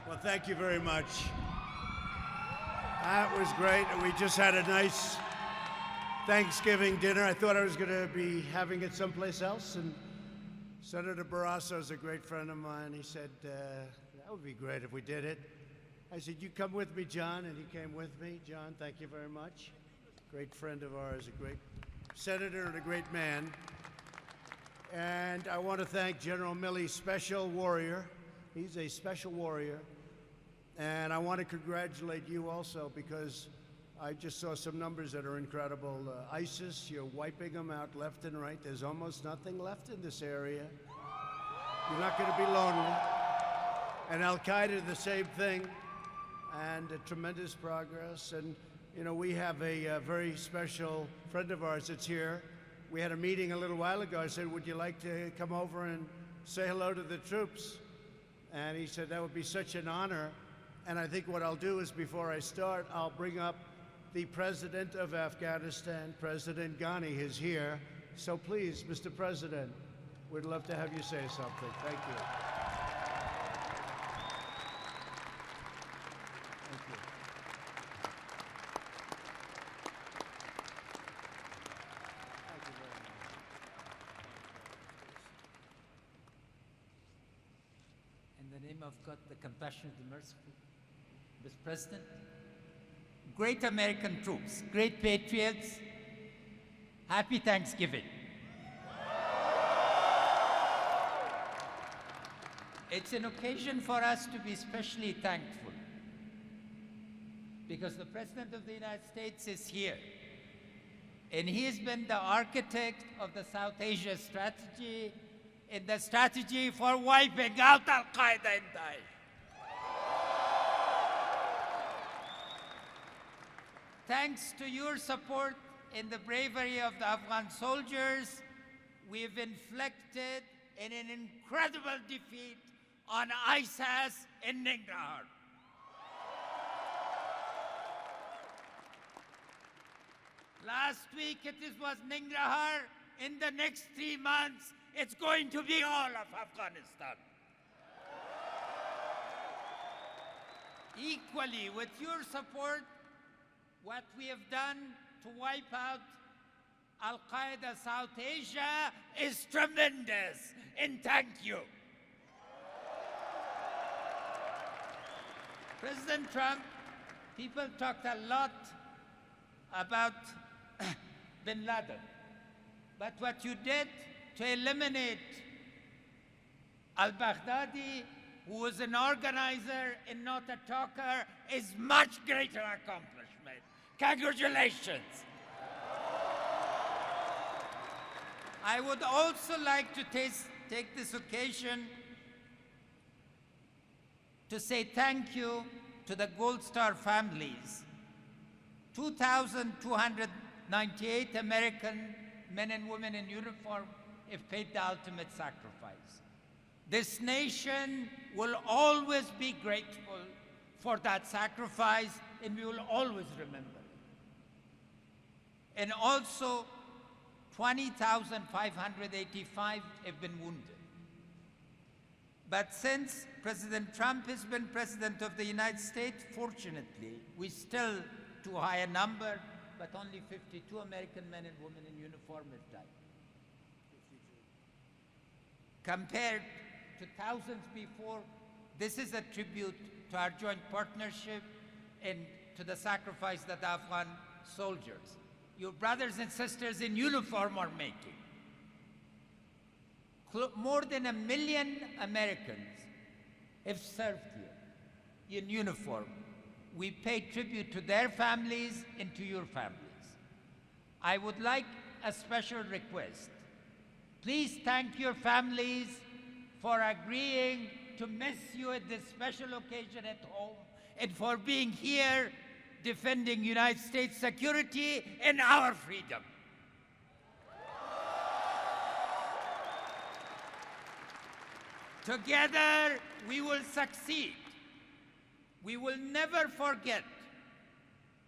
Well, thank you very much. That was great. We just had a nice Thanksgiving dinner. I thought I was going to be having it someplace else, and Senator Barrasso is a great friend of mine. He said, that would be great if we did it. I said, you come with me, John, and he came with me. John, thank you very much. Great friend of ours, a great senator and a great man. And I want to thank General Milley, special warrior. He's a special warrior. And I want to congratulate you also, because I just saw some numbers that are incredible. ISIS, you're wiping them out left and right. There's almost nothing left in this area. You're not going to be lonely. And Al-Qaeda, the same thing, and tremendous progress. And, you know, we have a very special friend of ours that's here. We had a meeting a little while ago. I said, would you like to come over and say hello to the troops? And he said, that would be such an honor. And I think what I'll do is, before I start, I'll bring up the President of Afghanistan. President Ghani is here. So please, Mr. President, we'd love to have you say something. Thank you. Thank you. Thank you very much. In the name of God, the compassionate, the merciful, Mr. President, great American troops, great patriots, happy Thanksgiving. It's an occasion for us to be especially thankful, because the President of the United States is here, and he has been the architect of the South Asia strategy, and the strategy for wiping out Al-Qaeda and Daesh. Thanks to your support and the bravery of the Afghan soldiers, we've inflicted an incredible defeat on ISIS in Nangarhar. Last week it was Nangarhar. In the next 3 months, it's going to be all of Afghanistan. Equally, with your support, what we have done to wipe out Al-Qaeda South Asia is tremendous, and thank you. President Trump, people talked a lot about bin Laden, but what you did to eliminate al-Baghdadi, who was an organizer and not a talker, is much greater accomplishment. Congratulations. I would also like to take this occasion to say thank you to the Gold Star families. 2,298 American men and women in uniform have paid the ultimate sacrifice. This nation will always be grateful for that sacrifice, and we will always remember. And also, 20,585 have been wounded. But since President Trump has been President of the United States, fortunately, we still too high a number, but only 52 American men and women in uniform have died. Compared to thousands before, this is a tribute to our joint partnership and to the sacrifice that the Afghan soldiers, your brothers and sisters in uniform, are making. More than 1 million Americans have served here in uniform. We pay tribute to their families and to your families. I would like a special request. Please thank your families for agreeing to miss you at this special occasion at home, and for being here defending United States security and our freedom. Together, we will succeed. We will never forget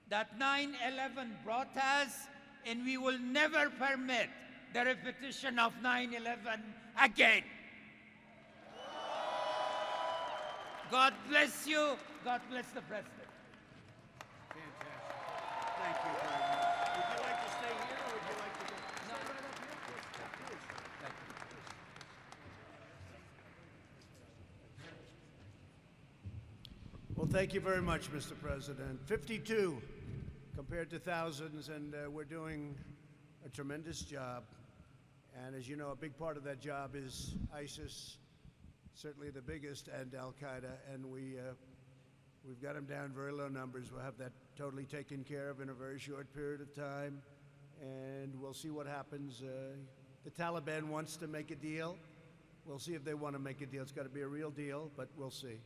that 9/11 brought us, and we will never permit the repetition of 9/11 again. God bless you. God bless the President. Fantastic. Thank you very much. Would you like to stay here or would you like to go? No, right up here. Please. Thank you. Well, thank you very much, Mr. President. 52 compared to thousands, and we're doing a tremendous job. And as you know, a big part of that job is ISIS, certainly the biggest, and Al-Qaeda, and we've got them down very low numbers. We'll have that totally taken care of in a very short period of time, and we'll see what happens. The Taliban wants to make a deal. We'll see if they want to make a deal. It's got to be a real deal, but we'll see.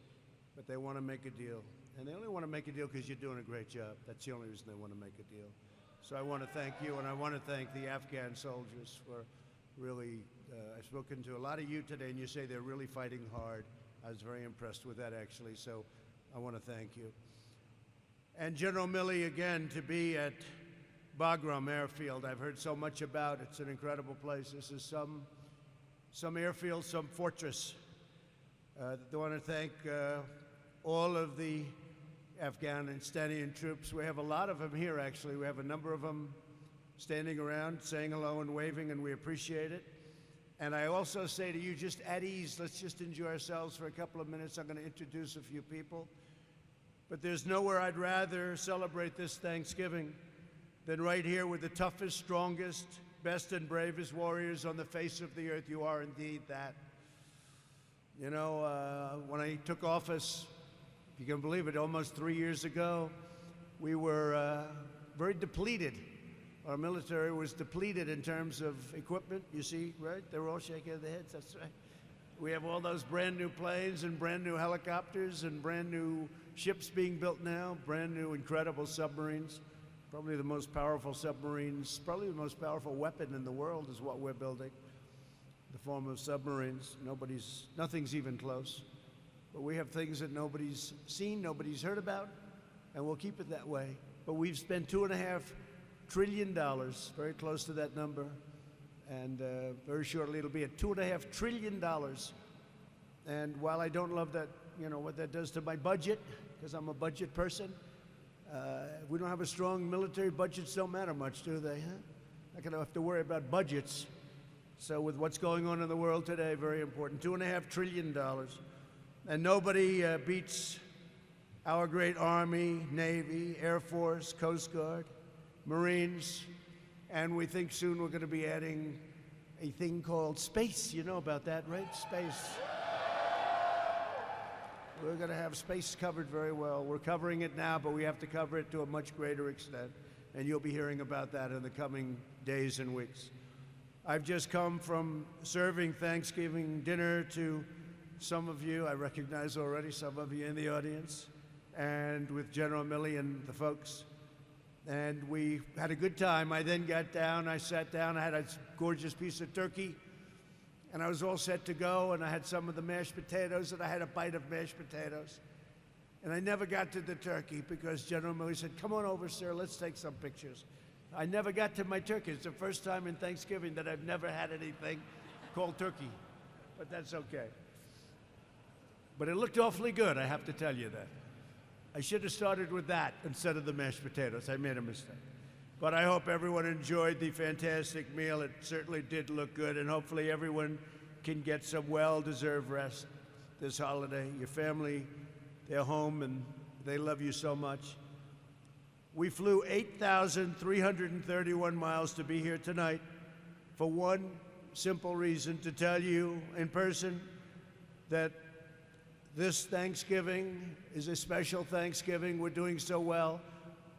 But they want to make a deal. And they only want to make a deal because you're doing a great job. That's the only reason they want to make a deal. So I want to thank you, and I want to thank the Afghan soldiers for really, I've spoken to a lot of you today, and you say they're really fighting hard. I was very impressed with that, actually, so I want to thank you. And General Milley, again, to be at Bagram Airfield, I've heard so much about. It's an incredible place. This is some airfield, some fortress. I want to thank all of the Afghanistani troops. We have a lot of them here, actually. We have a number of them standing around, saying hello and waving, and we appreciate it. And I also say to you, just at ease, let's just enjoy ourselves for a couple of minutes. I'm going to introduce a few people. But there's nowhere I'd rather celebrate this Thanksgiving than right here with the toughest, strongest, best and bravest warriors on the face of the earth. You are indeed that. You know, when I took office, if you can believe it, almost 3 years ago, we were very depleted. Our military was depleted in terms of equipment, you see, right? They're all shaking their heads, that's right. We have all those brand new planes and brand new helicopters and brand new ships being built now, brand new incredible submarines. Probably the most powerful submarines, probably the most powerful weapon in the world is what we're building. The form of submarines. Nothing's even close. But we have things that nobody's seen, nobody's heard about, and we'll keep it that way. But we've spent $2.5 trillion, very close to that number, and very shortly it'll be at $2.5 trillion. And while I don't love that, you know, what that does to my budget, because I'm a budget person, we don't have a strong military, budgets don't matter much, do they? Huh? Not going to have to worry about budgets. So with what's going on in the world today, very important, $2.5 trillion. And nobody beats our great Army, Navy, Air Force, Coast Guard, Marines, and we think soon we're going to be adding a thing called space. You know about that, right? Space. We're going to have space covered very well. We're covering it now, but we have to cover it to a much greater extent, and you'll be hearing about that in the coming days and weeks. I've just come from serving Thanksgiving dinner to some of you. I recognize already some of you in the audience, and with General Milley and the folks. And we had a good time. I then got down, I sat down, I had a gorgeous piece of turkey, and I was all set to go, and I had some of the mashed potatoes, and I had a bite of mashed potatoes. And I never got to the turkey because General Milley said, "Come on over, sir, let's take some pictures." I never got to my turkey. It's the first time in Thanksgiving that I've never had anything called turkey, but that's okay. But it looked awfully good, I have to tell you that. I should have started with that instead of the mashed potatoes. I made a mistake. But I hope everyone enjoyed the fantastic meal. It certainly did look good, and hopefully everyone can get some well-deserved rest this holiday. Your family, they're home, and they love you so much. We flew 8,331 miles to be here tonight for one simple reason, to tell you in person that this Thanksgiving is a special Thanksgiving. We're doing so well.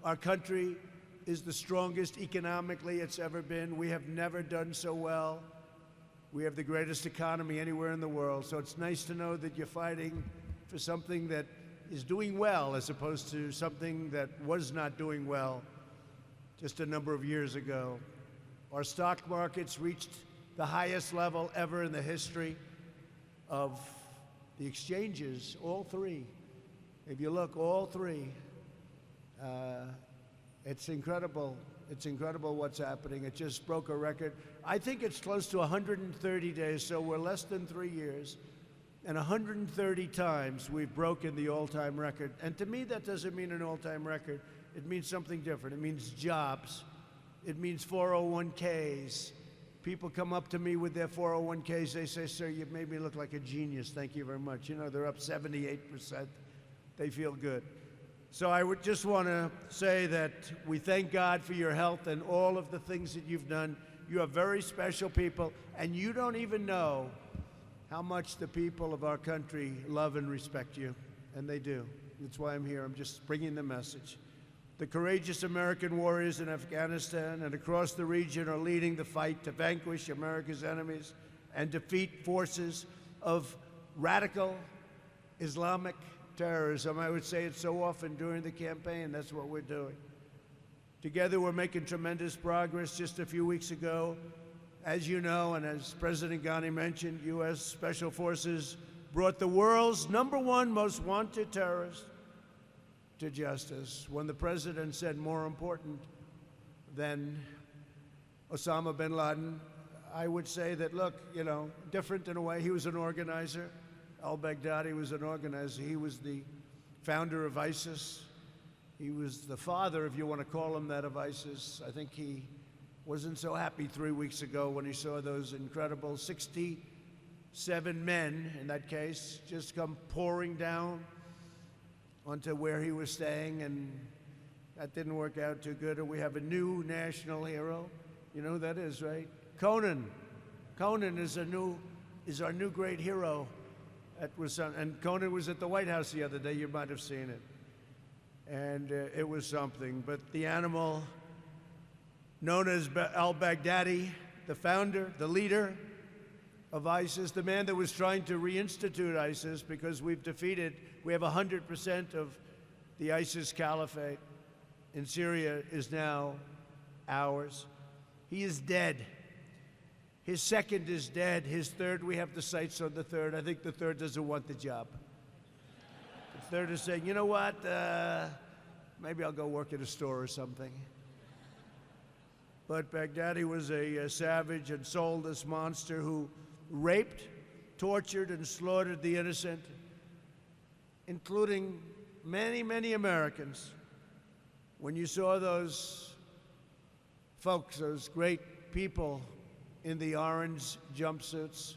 Our country is the strongest economically it's ever been. We have never done so well. We have the greatest economy anywhere in the world. So it's nice to know that you're fighting for something that is doing well as opposed to something that was not doing well just a number of years ago. Our stock markets reached the highest level ever in the history of the exchanges, all three. If you look, all three. It's incredible. It's incredible what's happening. It just broke a record. I think it's close to 130 days, so we're less than 3 years. And 130 times we've broken the all-time record. And to me, that doesn't mean an all-time record. It means something different. It means jobs. It means 401ks. People come up to me with their 401ks. They say, sir, you've made me look like a genius. Thank you very much. You know, they're up 78%. They feel good. So I would just want to say that we thank God for your health and all of the things that you've done. You are very special people, and you don't even know how much the people of our country love and respect you, and they do. That's why I'm here. I'm just bringing the message. The courageous American warriors in Afghanistan and across the region are leading the fight to vanquish America's enemies and defeat forces of radical Islamic terrorism. I would say it so often during the campaign. That's what we're doing. Together, we're making tremendous progress. Just a few weeks ago, as you know, and as President Ghani mentioned, U.S. Special Forces brought the world's #1 most wanted terrorist to justice. When the president said more important than Osama bin Laden, I would say that, look, you know, different in a way. He was an organizer. Al-Baghdadi was an organizer. He was the founder of ISIS. He was the father, if you want to call him that, of ISIS. I think he wasn't so happy 3 weeks ago when he saw those incredible 67 men, in that case, just come pouring down onto where he was staying, and that didn't work out too good. And we have a new national hero. You know who that is, right? Conan. Conan is our new great hero. And Conan was at the White House the other day. You might have seen it. And it was something. But the animal known as al-Baghdadi, the founder, the leader of ISIS, the man that was trying to reinstitute ISIS, because we have 100% of the ISIS caliphate in Syria is now ours. He is dead. His second is dead. His third, we have the sights on the third. I think the third doesn't want the job. The third is saying, you know what, maybe I'll go work at a store or something. But Baghdadi was a savage and soulless monster who raped, tortured, and slaughtered the innocent, including many, many Americans. When you saw those folks, those great people in the orange jumpsuits,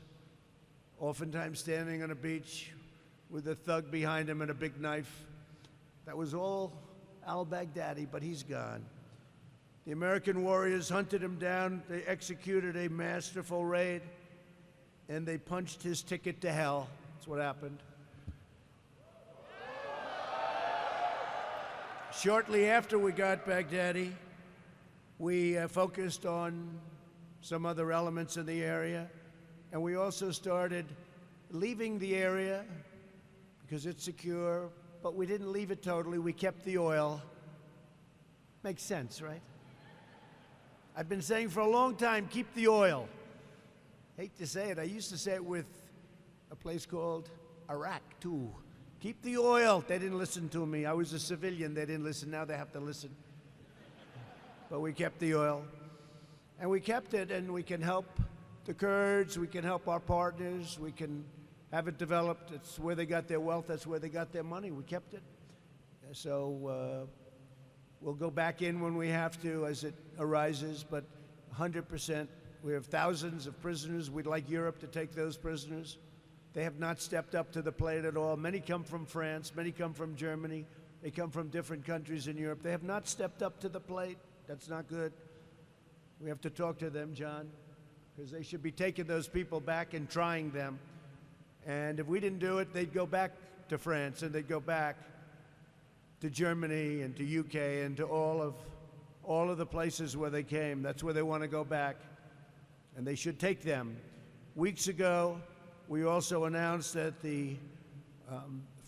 oftentimes standing on a beach with a thug behind him and a big knife, that was all al-Baghdadi, but he's gone. The American warriors hunted him down. They executed a masterful raid, and they punched his ticket to hell. That's what happened. Shortly after we got Baghdadi, we focused on some other elements in the area, and we also started leaving the area because it's secure, but we didn't leave it totally. We kept the oil. Makes sense, right? I've been saying for a long time, keep the oil. Hate to say it. I used to say it with a place called Iraq, too. Keep the oil. They didn't listen to me. I was a civilian. They didn't listen. Now they have to listen. But we kept the oil. And we kept it, and we can help the Kurds. We can help our partners. We can have it developed. It's where they got their wealth. That's where they got their money. We kept it. So we'll go back in when we have to as it arises, but 100%. We have thousands of prisoners. We'd like Europe to take those prisoners. They have not stepped up to the plate at all. Many come from France. Many come from Germany. They come from different countries in Europe. They have not stepped up to the plate. That's not good. We have to talk to them, John, because they should be taking those people back and trying them. And if we didn't do it, they'd go back to France, and they'd go back to Germany and to UK and to all of the places where they came. That's where they want to go back, and they should take them. Weeks ago, we also announced that the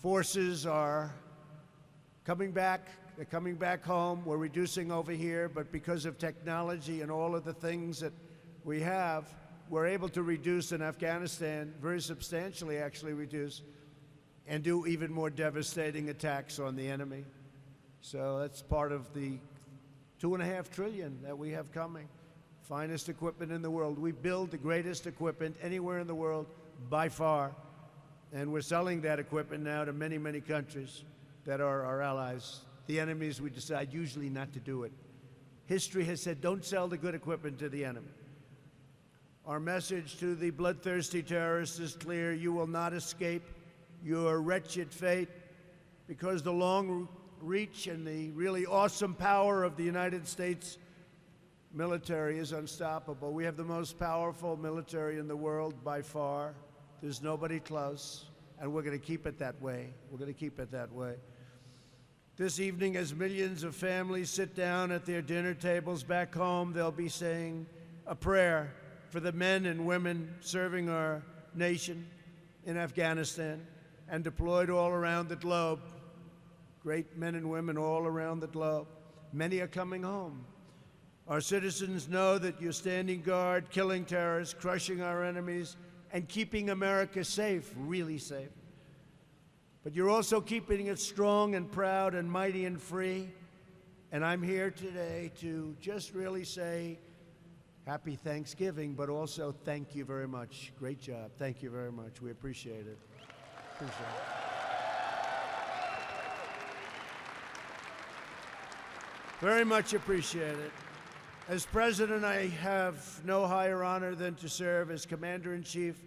forces are coming back. They're coming back home. We're reducing over here, but because of technology and all of the things that we have, we're able to reduce in Afghanistan, very substantially actually reduce, and do even more devastating attacks on the enemy. So that's part of the $2.5 trillion that we have coming. Finest equipment in the world. We build the greatest equipment anywhere in the world by far And we're selling that equipment now to many, many countries that are our allies. The enemies, we decide usually not to do it. History has said, don't sell the good equipment to the enemy. Our message to the bloodthirsty terrorists is clear. You will not escape your wretched fate, because the long reach and the really awesome power of the United States military is unstoppable. We have the most powerful military in the world by far. There's nobody close, and we're going to keep it that way. We're going to keep it that way. This evening, as millions of families sit down at their dinner tables back home, they'll be saying a prayer for the men and women serving our nation in Afghanistan and deployed all around the globe. Great men and women all around the globe. Many are coming home. Our citizens know that you're standing guard, killing terrorists, crushing our enemies, and keeping America safe, really safe. But you're also keeping it strong and proud and mighty and free. And I'm here today to just really say happy Thanksgiving, but also thank you very much. Great job. Thank you very much. We appreciate it. Appreciate it. Very much appreciate it. As president, I have no higher honor than to serve as commander-in-chief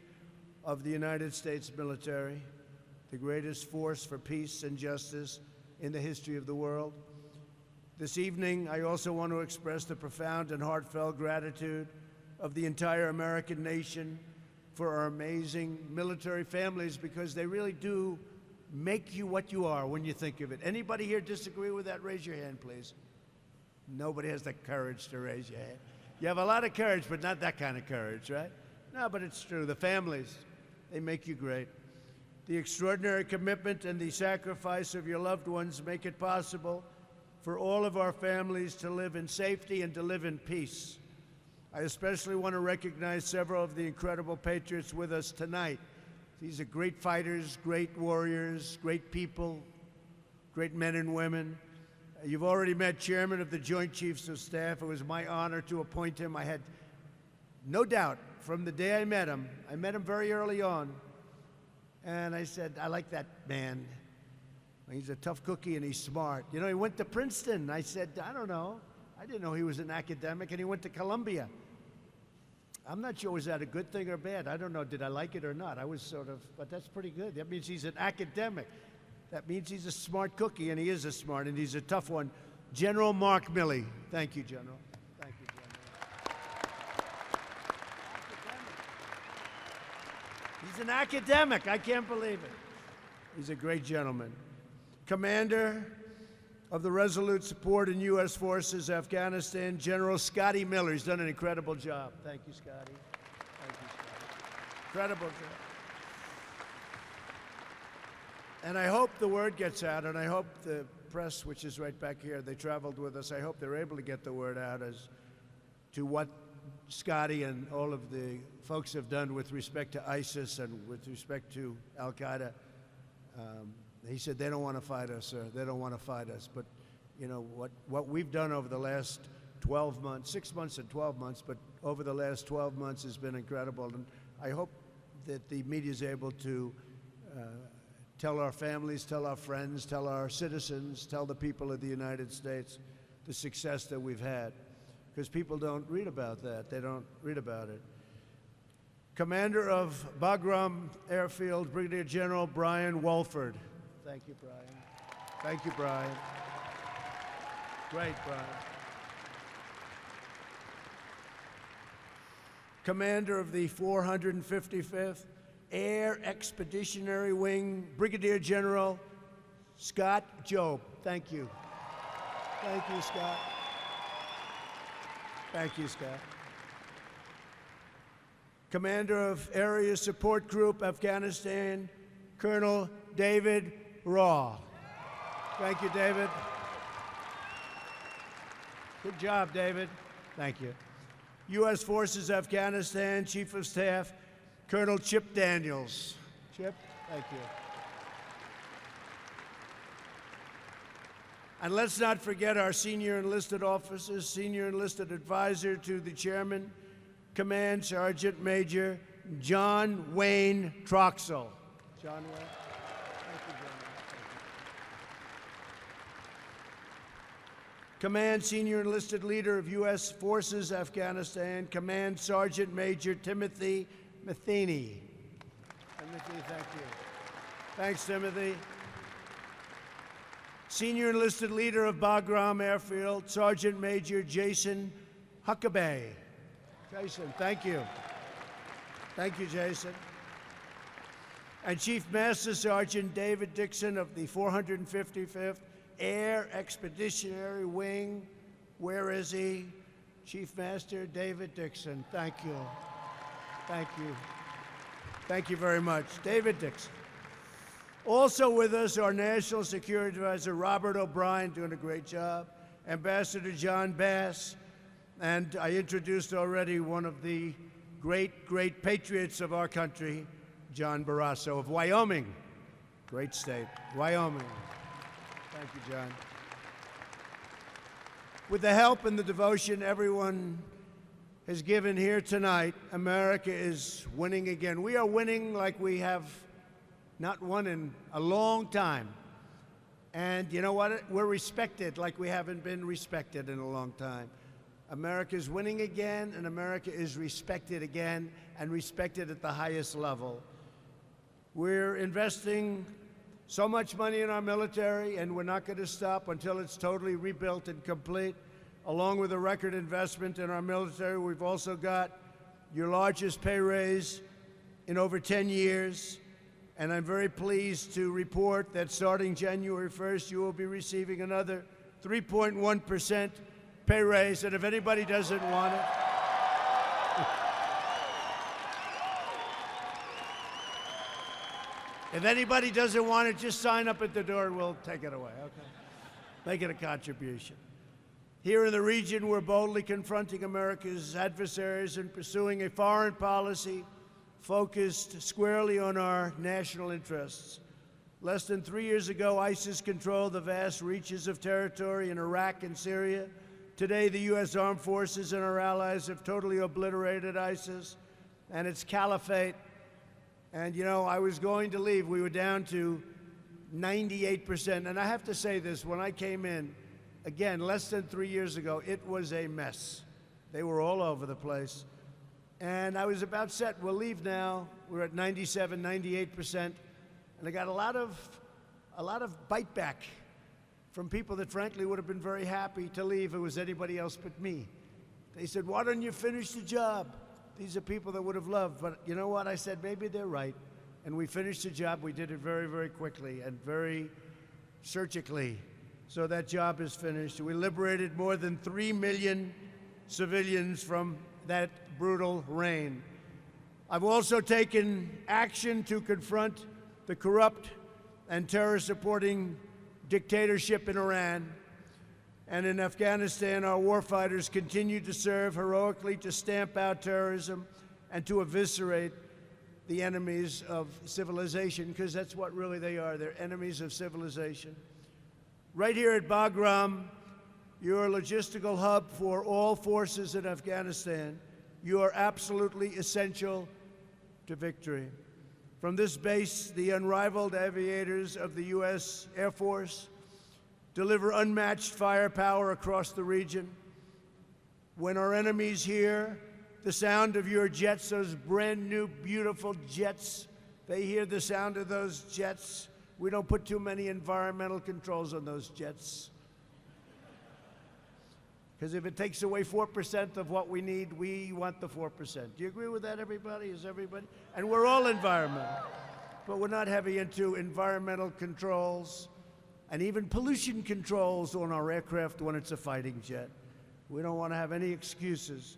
of the United States military, the greatest force for peace and justice in the history of the world. This evening, I also want to express the profound and heartfelt gratitude of the entire American nation for our amazing military families, because they really do make you what you are when you think of it. Anybody here disagree with that? Raise your hand, please. Nobody has the courage to raise your hand. You have a lot of courage, but not that kind of courage, right? No, but it's true. The families, they make you great. The extraordinary commitment and the sacrifice of your loved ones make it possible for all of our families to live in safety and to live in peace. I especially want to recognize several of the incredible patriots with us tonight. These are great fighters, great warriors, great people, great men and women. You've already met Chairman of the Joint Chiefs of Staff. It was my honor to appoint him. I had no doubt from the day I met him very early on, and I said, I like that man. He's a tough cookie and he's smart. You know, he went to Princeton. I said, I don't know. I didn't know he was an academic, and he went to Columbia. I'm not sure, was that a good thing or bad? I don't know. Did I like it or not? I was sort of, but that's pretty good. That means he's an academic. That means he's a smart cookie, and he is a smart, and he's a tough one. General Mark Milley. Thank you, General. Thank you, General. He's an academic. I can't believe it. He's a great gentleman. Commander of the Resolute Support in U.S. Forces, Afghanistan, General Scotty Miller. He's done an incredible job. Thank you, Scotty. Thank you, Scotty. Incredible job. And I hope the word gets out, and I hope the press, which is right back here, they traveled with us, I hope they're able to get the word out as to what Scotty and all of the folks have done with respect to ISIS and with respect to Al-Qaeda. He said, they don't want to fight us, sir. They don't want to fight us. But, you know, what we've done over the last 12 months, 6 months and 12 months, but over the last 12 months has been incredible. And I hope that the media is able to tell our families, tell our friends, tell our citizens, tell the people of the United States the success that we've had. Because people don't read about that. They don't read about it. Commander of Bagram Airfield, Brigadier General Brian Wolford. Thank you, Brian. Thank you, Brian. Great, Brian. Commander of the 455th Air Expeditionary Wing, Brigadier General Scott Jobe. Thank you. Thank you, Scott. Thank you, Scott. Commander of Area Support Group, Afghanistan, Colonel David Raw. Thank you, David. Good job, David. Thank you. U.S. Forces, Afghanistan, Chief of Staff, Colonel Chip Daniels. Chip, thank you. And let's not forget our senior enlisted officers, senior enlisted advisor to the Chairman, Command Sergeant Major John Wayne Troxell. John Webb. Thank you, John Webb. Command Senior Enlisted Leader of U.S. Forces, Afghanistan, Command Sergeant Major Timothy Matheny. Timothy, thank you. Thanks, Timothy. Senior Enlisted Leader of Bagram Airfield, Sergeant Major Jason Huckabee. Jason, thank you. Thank you, Jason. And Chief Master Sergeant David Dixon of the 455th Air Expeditionary Wing. Where is he? Chief Master David Dixon. Thank you. Thank you. Thank you very much. David Dixon. Also with us, our National Security Advisor, Robert O'Brien, doing a great job. Ambassador John Bass. And I introduced already one of the great patriots of our country, John Barrasso of Wyoming. Great state, Wyoming. Thank you, John. With the help and the devotion everyone has given here tonight, America is winning again. We are winning like we have not won in a long time. And you know what? We're respected like we haven't been respected in a long time. America is winning again, and America is respected again, and respected at the highest level. We're investing so much money in our military, and we're not going to stop until it's totally rebuilt and complete. Along with a record investment in our military, we've also got your largest pay raise in over 10 years. And I'm very pleased to report that starting January 1st, you will be receiving another 3.1% pay raise. And if anybody doesn't want it, if anybody doesn't want it, just sign up at the door and we'll take it away, okay? Make it a contribution. Here in the region, we're boldly confronting America's adversaries and pursuing a foreign policy focused squarely on our national interests. Less than 3 years ago, ISIS controlled the vast reaches of territory in Iraq and Syria. Today, the U.S. Armed Forces and our allies have totally obliterated ISIS and its caliphate. And, you know, I was going to leave. We were down to 98%. And I have to say this, when I came in, again, less than 3 years ago, it was a mess. They were all over the place. And I was about set. We'll leave now. We're at 97, 98%. And I got a lot of bite back from people that frankly would have been very happy to leave if it was anybody else but me. They said, why don't you finish the job? These are people that would have loved. But you know what? I said, maybe they're right. And we finished the job. We did it very, very quickly and very surgically. So that job is finished. We liberated more than 3 million civilians from that brutal reign. I've also taken action to confront the corrupt and terror-supporting dictatorship in Iran. And in Afghanistan, our warfighters continue to serve heroically to stamp out terrorism and to eviscerate the enemies of civilization, because that's what really they are. They're enemies of civilization. Right here at Bagram, your logistical hub for all forces in Afghanistan, you are absolutely essential to victory. From this base, the unrivaled aviators of the U.S. Air Force deliver unmatched firepower across the region. When our enemies hear the sound of your jets, those brand new, beautiful jets, they hear the sound of those jets. We don't put too many environmental controls on those jets. Because if it takes away 4% of what we need, we want the 4%. Do you agree with that, everybody? Is everybody? And we're all environmental. But we're not heavy into environmental controls and even pollution controls on our aircraft when it's a fighting jet. We don't want to have any excuses.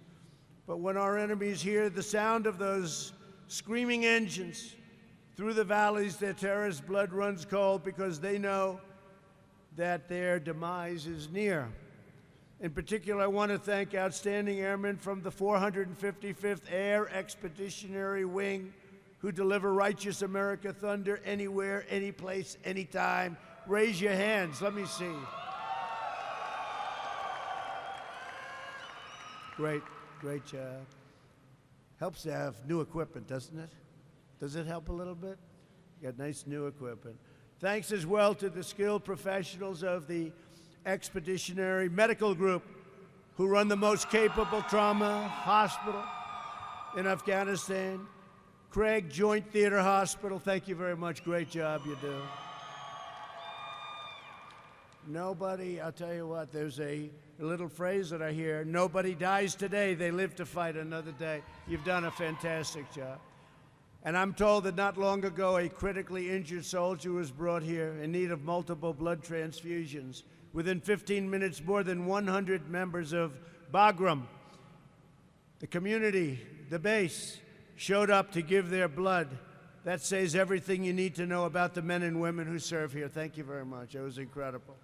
But when our enemies hear the sound of those screaming engines through the valleys, their terrorist blood runs cold because they know that their demise is near. In particular, I want to thank outstanding airmen from the 455th Air Expeditionary Wing who deliver righteous America thunder anywhere, any place, anytime. Raise your hands. Let me see. Great, great job. Helps to have new equipment, doesn't it? Does it help a little bit? Got nice new equipment. Thanks as well to the skilled professionals of the Expeditionary Medical Group, who run the most capable trauma hospital in Afghanistan. Craig Joint Theater Hospital, thank you very much. Great job you do. Nobody, I'll tell you what, there's a little phrase that I hear, nobody dies today, they live to fight another day. You've done a fantastic job. And I'm told that not long ago, a critically injured soldier was brought here in need of multiple blood transfusions. Within 15 minutes, more than 100 members of Bagram, the community, the base, showed up to give their blood. That says everything you need to know about the men and women who serve here. Thank you very much. It was incredible.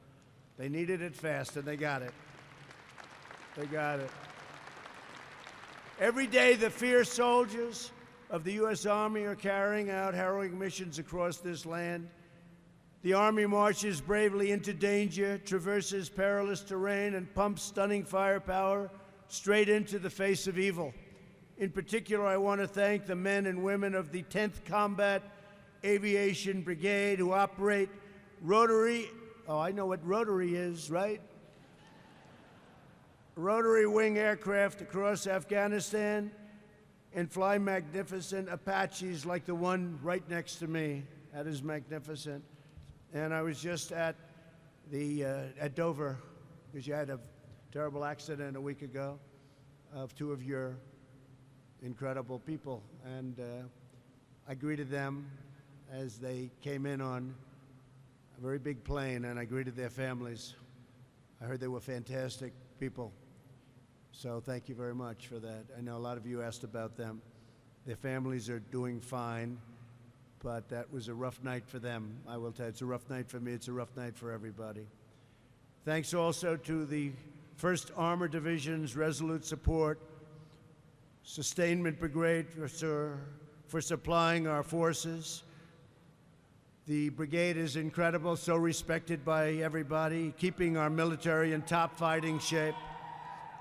They needed it fast, and they got it. They got it. Every day, the fierce soldiers of the U.S. Army are carrying out harrowing missions across this land. The Army marches bravely into danger, traverses perilous terrain, and pumps stunning firepower straight into the face of evil. In particular, I want to thank the men and women of the 10th Combat Aviation Brigade who operate rotary, oh, I know what rotary is, right? Rotary wing aircraft across Afghanistan and fly magnificent Apaches like the one right next to me. That is magnificent. And I was just at Dover, because you had a terrible accident a week ago of two of your incredible people. And I greeted them as they came in on a very big plane, and I greeted their families. I heard they were fantastic people. So thank you very much for that. I know a lot of you asked about them. Their families are doing fine, but that was a rough night for them. I will tell you, it's a rough night for me. It's a rough night for everybody. Thanks also to the 1st Armored Division's Resolute Support Sustainment Brigade for supplying our forces. The brigade is incredible, so respected by everybody, keeping our military in top fighting shape.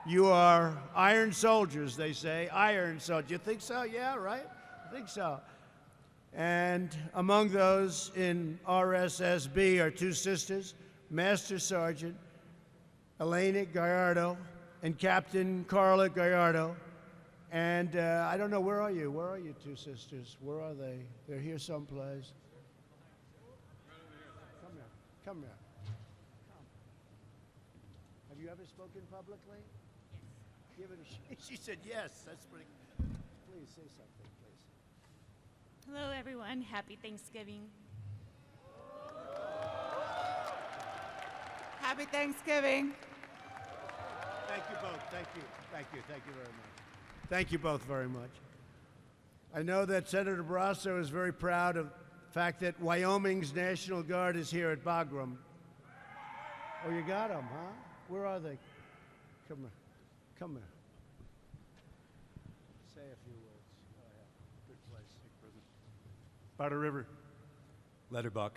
You are iron soldiers, they say. Iron soldiers. You think so? Yeah, right? I think so. And among those in RSSB are two sisters, Master Sergeant Elena Gallardo and Captain Carla Gallardo. And I don't know, where are you? Where are you two sisters? Where are they? They're here someplace. Come here. Come here. Come. Have you ever spoken publicly? Yes. Give it a she said yes. That's pretty good. Please say something, please. Hello, everyone. Happy Thanksgiving. Happy Thanksgiving. Thank you both. Thank you. Thank you. Thank you very much. Thank you both very much. I know that Senator Barrasso is very proud of the fact that Wyoming's National Guard is here at Bagram. Oh, you got them, huh? Where are they? Come here. Come here. Say a few words. Oh, yeah. Good place. Powder River. Letterbuck.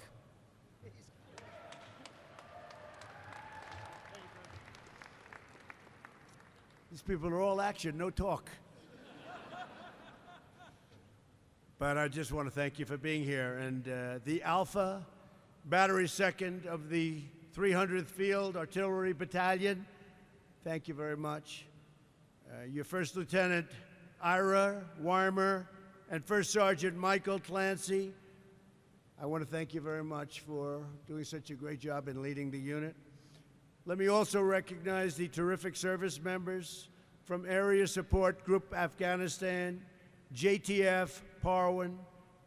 These people are all action, no talk. But I just want to thank you for being here. And the Alpha Battery 2nd of the 300th Field Artillery Battalion, thank you very much. Your First Lieutenant Ira Weimer and First Sergeant Michael Clancy, I want to thank you very much for doing such a great job in leading the unit. Let me also recognize the terrific service members from Area Support Group Afghanistan, JTF Parwin,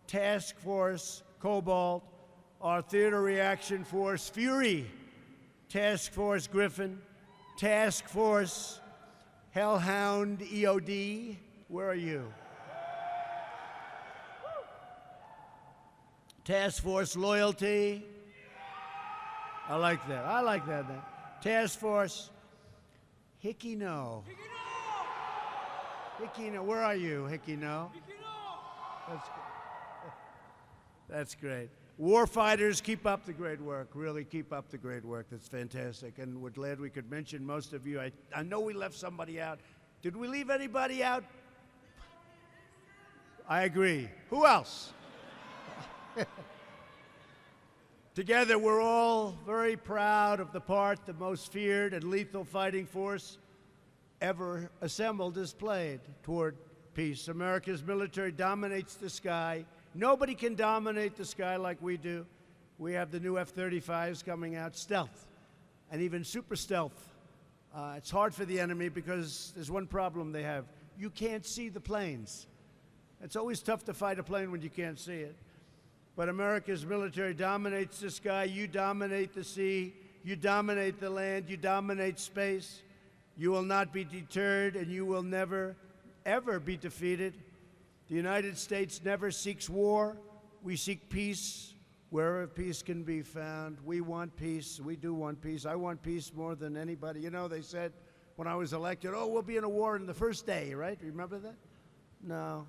Task Force Cobalt, our Theater Reaction Force Fury, Task Force Griffin, Task Force Hellhound EOD. Where are you? Task Force Loyalty. I like that. I like that. Task Force Hickey No. Hickey No. Where are you, Hickey No? That's good. That's great. Warfighters, keep up the great work. Really keep up the great work. That's fantastic. And we're glad we could mention most of you. I know we left somebody out. Did we leave anybody out? I agree. Who else? Together, we're all very proud of the part the most feared and lethal fighting force ever assembled has played toward peace. America's military dominates the sky. Nobody can dominate the sky like we do. We have the new F-35s coming out, stealth, and even super stealth. It's hard for the enemy because there's one problem they have. You can't see the planes. It's always tough to fight a plane when you can't see it. But America's military dominates the sky. You dominate the sea. You dominate the land. You dominate space. You will not be deterred, and you will never, ever be defeated. The United States never seeks war. We seek peace wherever peace can be found. We want peace. We do want peace. I want peace more than anybody. You know, they said when I was elected, oh, we'll be in a war in the first day, right? Remember that? No.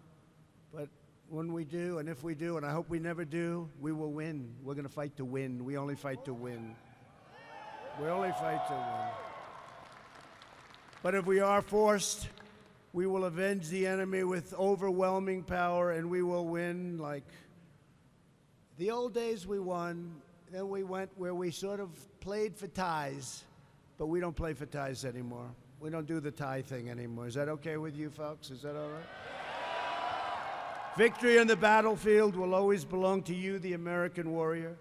But when we do, and if we do, and I hope we never do, we will win. We're going to fight to win. We only fight to win. We only fight to win. But if we are forced, we will avenge the enemy with overwhelming power, and we will win. Like the old days we won, then we went where we sort of played for ties, but we don't play for ties anymore. We don't do the tie thing anymore. Is that okay with you folks? Is that all right? Victory on the battlefield will always belong to you, the American warrior.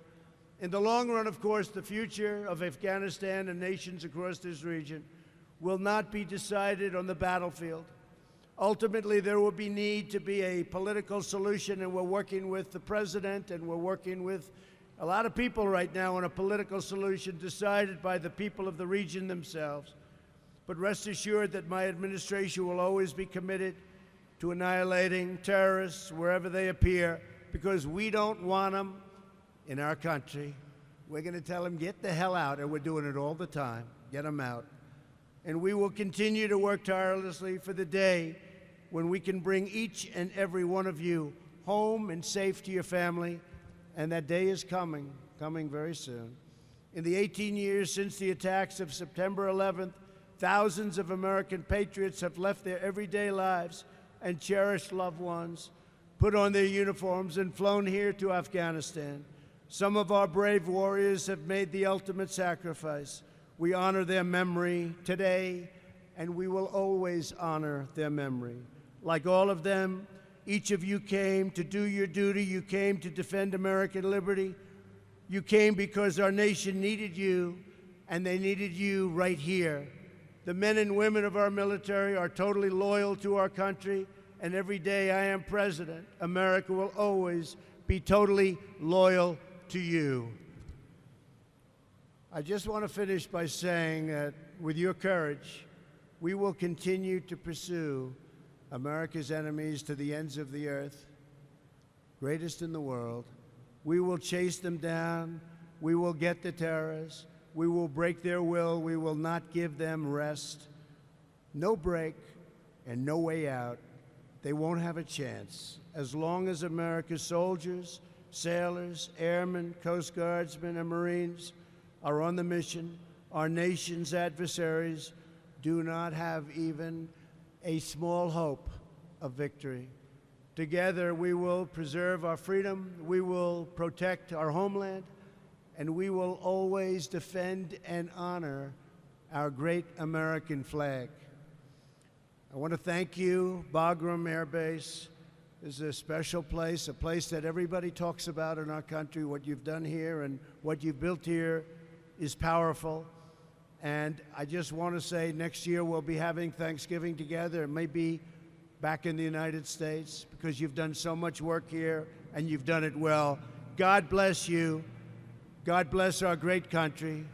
In the long run, of course, the future of Afghanistan and nations across this region will not be decided on the battlefield. Ultimately, there will be need to be a political solution, and we're working with the president, and we're working with a lot of people right now on a political solution decided by the people of the region themselves. But rest assured that my administration will always be committed to annihilating terrorists wherever they appear, because we don't want them in our country. We're going to tell them, get the hell out, and we're doing it all the time. Get them out. And we will continue to work tirelessly for the day when we can bring each and every one of you home and safe to your family, and that day is coming very soon. In the 18 years since the attacks of September 11th, thousands of American patriots have left their everyday lives and cherished loved ones, put on their uniforms, and flown here to Afghanistan. Some of our brave warriors have made the ultimate sacrifice. We honor their memory today, and we will always honor their memory. Like all of them, each of you came to do your duty. You came to defend American liberty. You came because our nation needed you, and they needed you right here. The men and women of our military are totally loyal to our country, and every day I am president, America will always be totally loyal to you. I just want to finish by saying that with your courage, we will continue to pursue America's enemies to the ends of the earth, greatest in the world. We will chase them down. We will get the terrorists. We will break their will. We will not give them rest. No break and no way out. They won't have a chance. As long as America's soldiers, sailors, airmen, Coast Guardsmen, and Marines are on the mission, our nation's adversaries do not have even a small hope of victory. Together, we will preserve our freedom, we will protect our homeland, and we will always defend and honor our great American flag. I want to thank you, Bagram Air Base. This is a special place, a place that everybody talks about in our country. What you've done here and what you've built here is powerful. And I just want to say next year we'll be having Thanksgiving together. It may be back in the United States because you've done so much work here and you've done it well. God bless you. God bless our great country.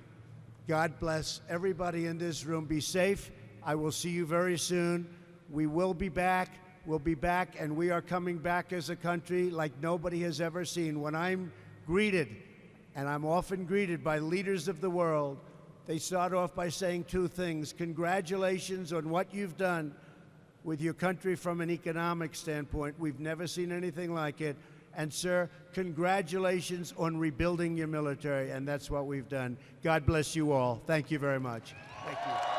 God bless everybody in this room. Be safe. I will see you very soon. We will be back. We'll be back, and we are coming back as a country like nobody has ever seen. When I'm greeted, and I'm often greeted by leaders of the world, they start off by saying two things. Congratulations on what you've done with your country from an economic standpoint. We've never seen anything like it. And, sir, congratulations on rebuilding your military, and that's what we've done. God bless you all. Thank you very much. Thank you.